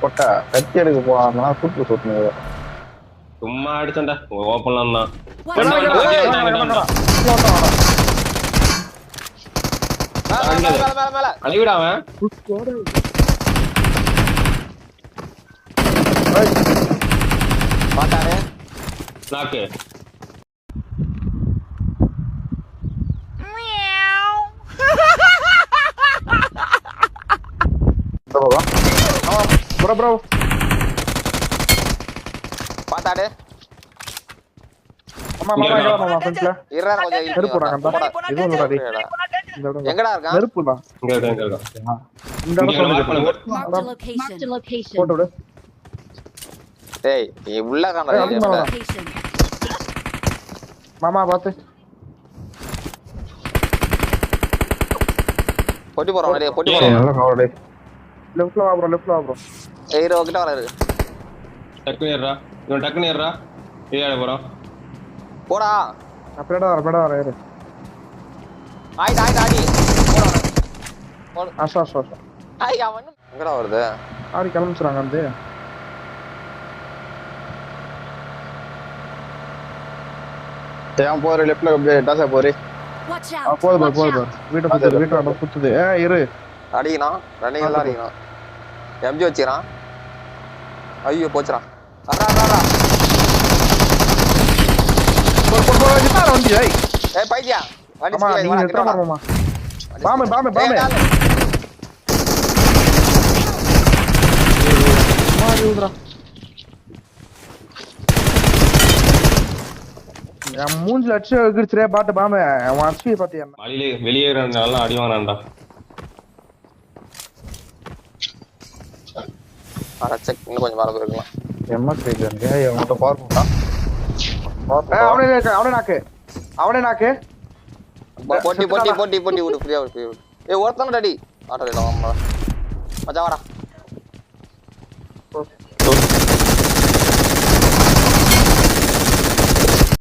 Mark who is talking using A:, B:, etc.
A: கொட்டை கத்தி எடுக்க போனா கூட்டு சுட்டுனு
B: சும்மா அடிச்சேன்டா ஓப்பன்லாம் தான் அழிவிடா அவன்
C: பாத்தானே
B: நாக்கு
A: ப்ரோ ப்ரோ
C: பாத்தாடே
A: அம்மா மாமா இங்க மாமா ஃப்ரெண்ட்ல
C: இருடா கொஞ்சம்
A: நெருப்பு போறாங்கடா இது ஒண்ணுடா டேய்
C: எங்கடா இருக்கான்
A: நெருப்பு தான்
B: இங்க இருக்கு
A: இந்த இடத்துல
D: Marked a location.
A: போட்டு விடு
C: டேய் நீ உள்ள காணடா
D: Location.
A: மாமா பாத்து
C: பொட்டி போறோம் டேய் பொட்டி போறோம்
A: நல்ல கவர் டேய் லெஃப்ட்ல வா ப்ரோ
C: ஏய் ரோ கிட்ட வராரு
B: டக்குனு ஏறா இவன் டக்குனு ஏறா ஏற போறோம்
C: போடா
A: நான் பேட வர ஏறு
C: ஆயிடு ஆடி போடா
A: ஆஷா
C: ஆய் அவன் எங்கடா வருது
A: ஆடி கிளம்பிச்சுறாங்க வந்து ஏன் போற லெஃப்ட்ல டாசா போறே
D: Watch out.
A: போடு வீட்டை சுத்துது இரு
C: அடிக்கணும் ரன்னிங் எல்லாம் அடிக்கணும் எம்ஜி வச்சிரான் ஐயோ போச்சுறான் அரா
A: போடு வண்டி ஏய்
C: ஏய் பைத்தியா வண்டி
A: மாமா
C: ஸ்பீட்
A: நீங்க
C: வாடா
A: எத்தனை மாமா பாமே மாரி ஊதுறா என் மூஞ்சில அடிச்சு எகிரிச்சிரே பாட்டு பாமே அவன் அடிச்சு பாத்தியா
B: வழியிலே வெளியே நல்லா அடி வாங்கினான்டா
C: அட செக் இன்னும் கொஞ்சம் மேல போயிருக்கலாம்
A: எம்மா கிரேஜ் அவன்கிட்ட பார்ப்போம்டா அவனே நாக்கு
C: பொட்டி விடு ஃப்ரீயா விடு ஏய் ஒருத்தன டடி ஆட்டோ இல்ல மச்சான் வாடா